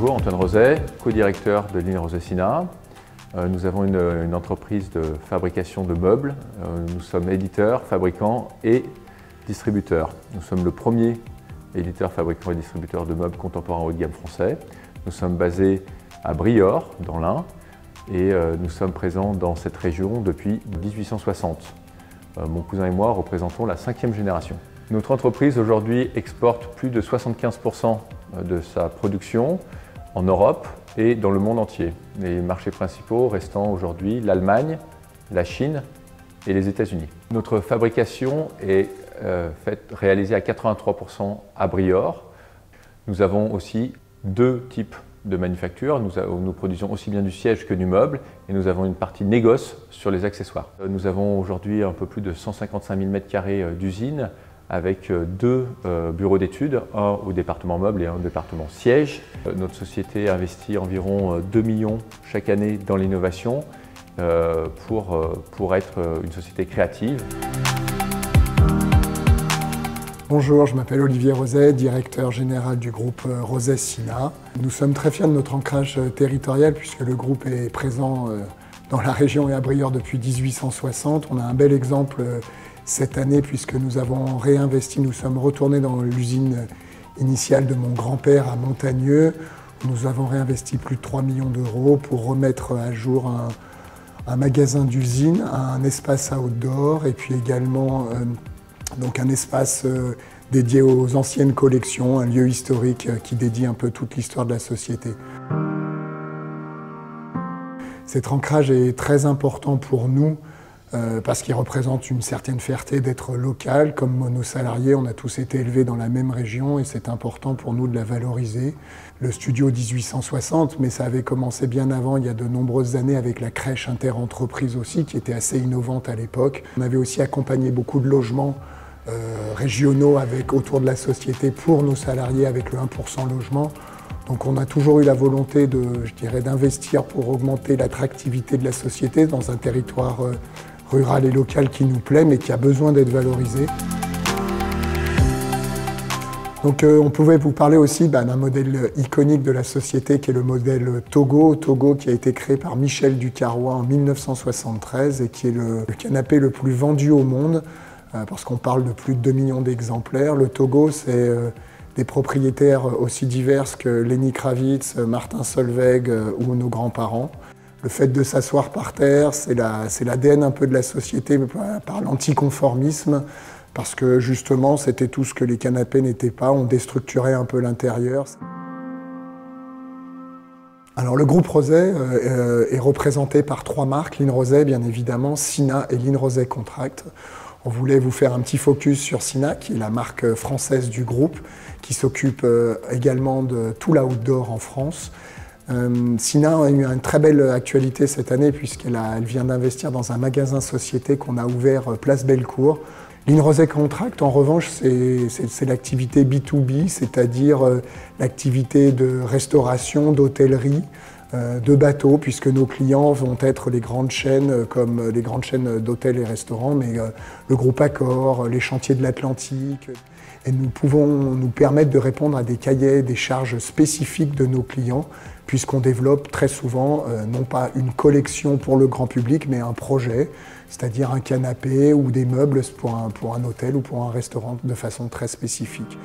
Bonjour, Antoine Roset, co-directeur de Line Roset Sina. Nous avons une entreprise de fabrication de meubles. Nous sommes éditeurs, fabricants et distributeurs. Nous sommes le premier éditeur, fabricant et distributeur de meubles contemporains haut de gamme français. Nous sommes basés à Briord, dans l'Ain, et nous sommes présents dans cette région depuis 1860. Mon cousin et moi représentons la 5e génération. Notre entreprise aujourd'hui exporte plus de 75% de sa production en Europe et dans le monde entier. Les marchés principaux restant aujourd'hui l'Allemagne, la Chine et les États-Unis. Notre fabrication est réalisée à 83% à Briord. Nous avons aussi deux types de manufacture. Nous produisons aussi bien du siège que du meuble et nous avons une partie négoce sur les accessoires. Nous avons aujourd'hui un peu plus de 155 000 m² d'usine avec deux bureaux d'études, un au département meuble et un au département siège. Notre société investit environ 2 millions chaque année dans l'innovation pour être une société créative. Bonjour, je m'appelle Olivier Roset, directeur général du groupe Roset Sina. Nous sommes très fiers de notre ancrage territorial puisque le groupe est présent dans la région et à Briord depuis 1860. On a un bel exemple cette année puisque nous avons réinvesti, nous sommes retournés dans l'usine initiale de mon grand-père à Montagneux. Nous avons réinvesti plus de 3 millions d'euros pour remettre à jour un magasin d'usine, un espace outdoor et puis également donc un espace dédié aux anciennes collections, un lieu historique qui dédie un peu toute l'histoire de la société. Cet ancrage est très important pour nous parce qu'il représente une certaine fierté d'être local. Comme nos salariés, on a tous été élevés dans la même région et c'est important pour nous de la valoriser. Le studio 1860, mais ça avait commencé bien avant, il y a de nombreuses années, avec la crèche interentreprise aussi, qui était assez innovante à l'époque. On avait aussi accompagné beaucoup de logements régionaux autour de la société pour nos salariés avec le 1% logement. Donc on a toujours eu la volonté d'investir pour augmenter l'attractivité de la société dans un territoire rural et local qui nous plaît mais qui a besoin d'être valorisé. Donc on pouvait vous parler aussi d'un modèle iconique de la société qui est le modèle Togo. Togo qui a été créé par Michel Ducarrois en 1973 et qui est le canapé le plus vendu au monde parce qu'on parle de plus de 2 millions d'exemplaires. Le Togo, c'est des propriétaires aussi divers que Lenny Kravitz, Martin Solveig ou nos grands-parents. Le fait de s'asseoir par terre, c'est l'ADN un peu de la société par l'anticonformisme, parce que justement, c'était tout ce que les canapés n'étaient pas, on déstructurait un peu l'intérieur. Alors le groupe Roset est représenté par 3 marques, Line Roset bien évidemment, Sina et Line Roset Contract. On voulait vous faire un petit focus sur Sina, qui est la marque française du groupe, qui s'occupe également de tout l'outdoor en France. Sina a eu une très belle actualité cette année puisqu'elle vient d'investir dans un magasin société qu'on a ouvert place Bellecour. Line Roset Contract, en revanche, c'est l'activité B2B, c'est-à-dire l'activité de restauration, d'hôtellerie, de bateaux, puisque nos clients vont être les grandes chaînes, comme les grandes chaînes d'hôtels et restaurants, mais le groupe Accor, les chantiers de l'Atlantique. Et nous pouvons nous permettre de répondre à des cahiers, des charges spécifiques de nos clients, puisqu'on développe très souvent, non pas une collection pour le grand public, mais un projet, c'est-à-dire un canapé ou des meubles pour un hôtel ou pour un restaurant de façon très spécifique.